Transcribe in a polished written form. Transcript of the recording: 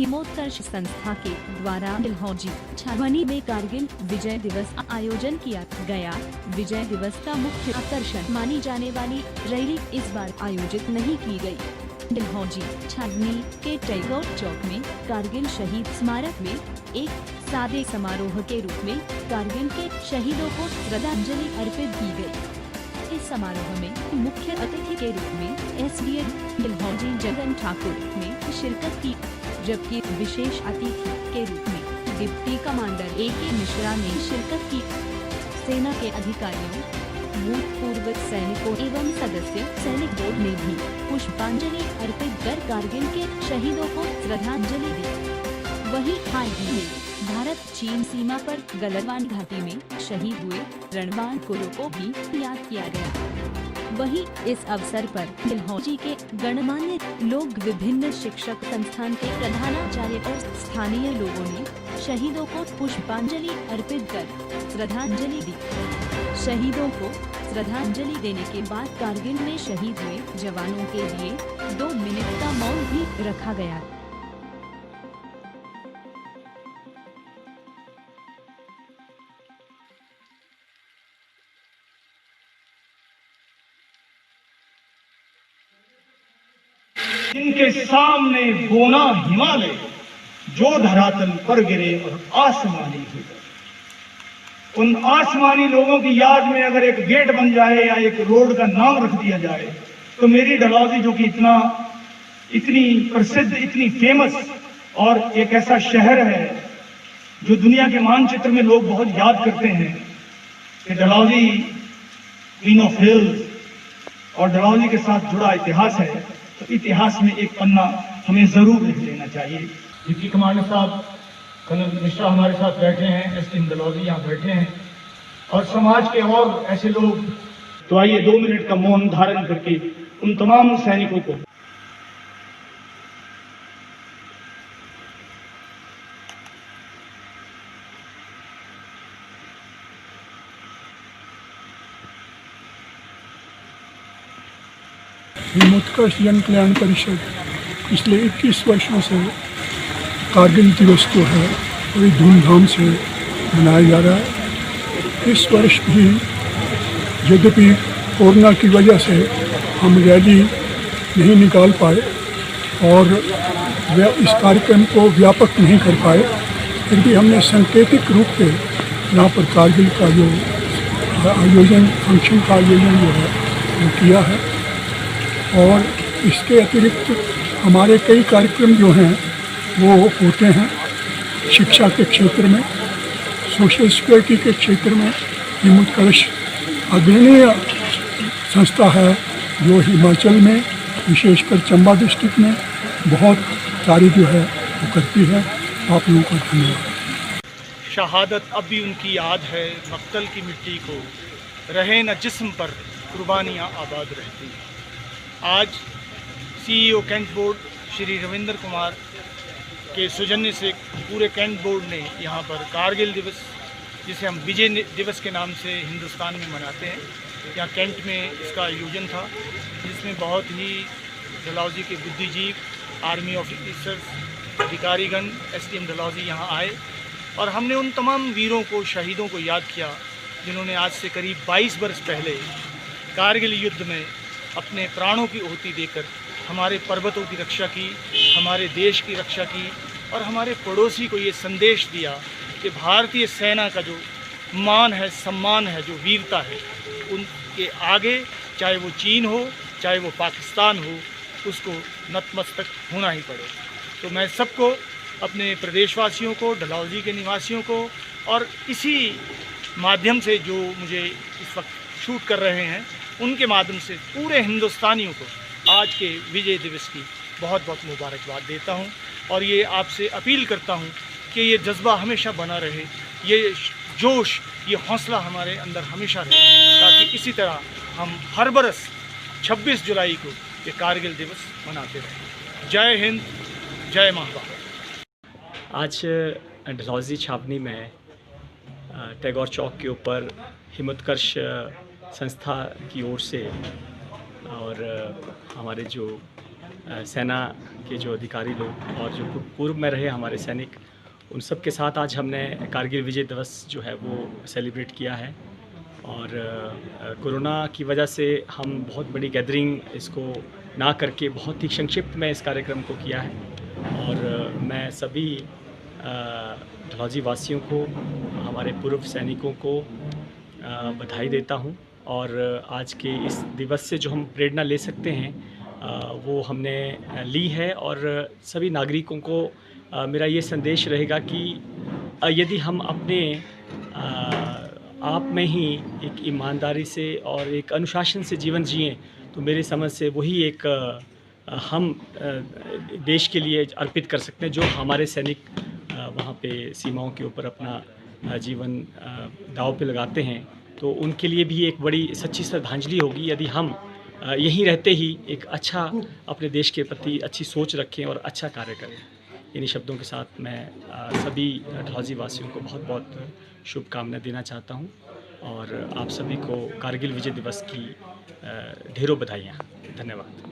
हिमोत्कर्ष संस्था के द्वारा डलहौजी छावनी में कारगिल विजय दिवस आयोजन किया गया। विजय दिवस का मुख्य आकर्षण मानी जाने वाली रैली इस बार आयोजित नहीं की गई। डलहौजी छावनी के टैगोर चौक में कारगिल शहीद स्मारक में एक सादे समारोह के रूप में कारगिल के शहीदों को श्रद्धांजलि अर्पित की गई। इस समारोह में मुख्य अतिथि के रूप में एसडीएम डलहौजी जगन ठाकुर ने शिरकत की, जबकि विशेष अतिथि के रूप में डिप्टी कमांडर AK मिश्रा ने शिरकत की। सेना के अधिकारियों, भूतपूर्व सैनिकों एवं सदस्य सैनिक बोर्ड ने भी पुष्पांजलि अर्पित कर कारगिल के शहीदों को श्रद्धांजलि दी। वहीं हाल ही में भारत चीन सीमा पर गलवान घाटी में शहीद हुए रणबाण कुलों को भी याद किया गया। वहीं इस अवसर पर डलहौजी के गणमान्य लोग, विभिन्न शिक्षक संस्थान के प्रधानाचार्य और स्थानीय लोगों ने शहीदों को पुष्पांजलि अर्पित कर श्रद्धांजलि दी। शहीदों को श्रद्धांजलि देने के बाद कारगिल में शहीद हुए जवानों के लिए 2 मिनट का मौन भी रखा गया। इनके सामने बोना हिमालय, जो धरातल पर गिरे और आसमानी हो गए। उन आसमानी लोगों की याद में अगर एक गेट बन जाए या एक रोड का नाम रख दिया जाए तो मेरी डलहौजी, जो कि इतनी प्रसिद्ध, इतनी फेमस और एक ऐसा शहर है जो दुनिया के मानचित्र में लोग बहुत याद करते हैं कि डलहौजी क्वीन ऑफ हिल्स और डलहौजी के साथ जुड़ा इतिहास है, तो इतिहास में एक पन्ना हमें जरूर लिख लेना चाहिए। डिप्टी कमांडर साहब कर्नल मिश्रा हमारे साथ बैठे हैं, एसडीएम डलहौजी यहाँ बैठे हैं और समाज के और ऐसे लोग। तो आइए 2 मिनट का मौन धारण करके उन तमाम सैनिकों को हिमोत्कर्ष जन कल्याण परिषद पिछले 21 वर्षों से कारगिल दिवस जो है बड़ी धूमधाम से मनाया जा रहा है। इस वर्ष भी यद्यपि कोरोना की वजह से हम रैली नहीं निकाल पाए और इस कार्यक्रम को व्यापक नहीं कर पाए, फिर भी हमने सांकेतिक रूप से यहाँ पर कारगिल का जो आयोजन, फंक्शन का आयोजन जो है वो किया है। और इसके अतिरिक्त हमारे कई कार्यक्रम जो हैं वो होते हैं शिक्षा के क्षेत्र में, सोशल सिक्योरिटी के क्षेत्र में। हिमोत्कर्ष अग्रणीय संस्था है जो हिमाचल में, विशेषकर चंबा डिस्ट्रिक्ट में बहुत कार्य जो है वो करती है। आप लोगों का धन्यवाद। शहादत अब भी उनकी याद है, मक्तल की मिट्टी को रहे न जिस्म पर कुर्बानियाँ आबाद रहती हैं। आज CEO cantt board Shri Ravindra Kumar के सौजन्य से पूरे कैंट बोर्ड ने यहाँ पर कारगिल दिवस, जिसे हम विजय दिवस के नाम से हिंदुस्तान में मनाते हैं, यहाँ कैंट में इसका आयोजन था, जिसमें बहुत ही डलहौजी के बुद्धिजीवी, आर्मी ऑफिसर्स, अधिकारीगण, SDM डलहौजी यहाँ आए और हमने उन तमाम वीरों को, शहीदों को याद किया जिन्होंने आज से करीब 22 वर्ष पहले कारगिल युद्ध में अपने प्राणों की आहुति देकर हमारे पर्वतों की रक्षा की, हमारे देश की रक्षा की और हमारे पड़ोसी को ये संदेश दिया कि भारतीय सेना का जो मान है, सम्मान है, जो वीरता है, उनके आगे चाहे वो चीन हो, चाहे वो पाकिस्तान हो, उसको नतमस्तक होना ही पड़े। तो मैं सबको, अपने प्रदेशवासियों को, डलहौजी के निवासियों को और इसी माध्यम से जो मुझे इस वक्त शूट कर रहे हैं, उनके माध्यम से पूरे हिंदुस्तानियों को आज के विजय दिवस की बहुत बहुत मुबारकबाद देता हूं और ये आपसे अपील करता हूं कि ये जज्बा हमेशा बना रहे, ये जोश, ये हौसला हमारे अंदर हमेशा रहे, ताकि इसी तरह हम हर बरस 26 जुलाई को ये कारगिल दिवस मनाते रहें। जय हिंद, जय महाभारत। आज डलहौजी छावनी में टैगोर चौक के ऊपर हिमोत्कर्ष संस्था की ओर से और हमारे जो सेना के जो अधिकारी लोग और जो पूर्व में रहे हमारे सैनिक, उन सब के साथ आज हमने कारगिल विजय दिवस जो है वो सेलिब्रेट किया है। और कोरोना की वजह से हम बहुत बड़ी गैदरिंग इसको ना करके बहुत ही संक्षिप्त में इस कार्यक्रम को किया है। और मैं सभी डलहौजी वासियों को, हमारे पूर्व सैनिकों को बधाई देता हूं। और आज के इस दिवस से जो हम प्रेरणा ले सकते हैं वो हमने ली है। और सभी नागरिकों को मेरा ये संदेश रहेगा कि यदि हम अपने आप में ही एक ईमानदारी से और एक अनुशासन से जीवन जिएं, तो मेरी समझ से वही एक हम देश के लिए अर्पित कर सकते हैं, जो हमारे सैनिक वहाँ पे सीमाओं के ऊपर अपना जीवन दांव पे लगाते हैं। तो उनके लिए भी एक बड़ी सच्ची श्रद्धांजलि होगी यदि हम यहीं रहते ही एक अच्छा अपने देश के प्रति अच्छी सोच रखें और अच्छा कार्य करें। इन्हीं शब्दों के साथ मैं सभी डलहौजी वासियों को बहुत बहुत शुभकामनाएं देना चाहता हूं। और आप सभी को कारगिल विजय दिवस की ढेरों बधाइयाँ। धन्यवाद।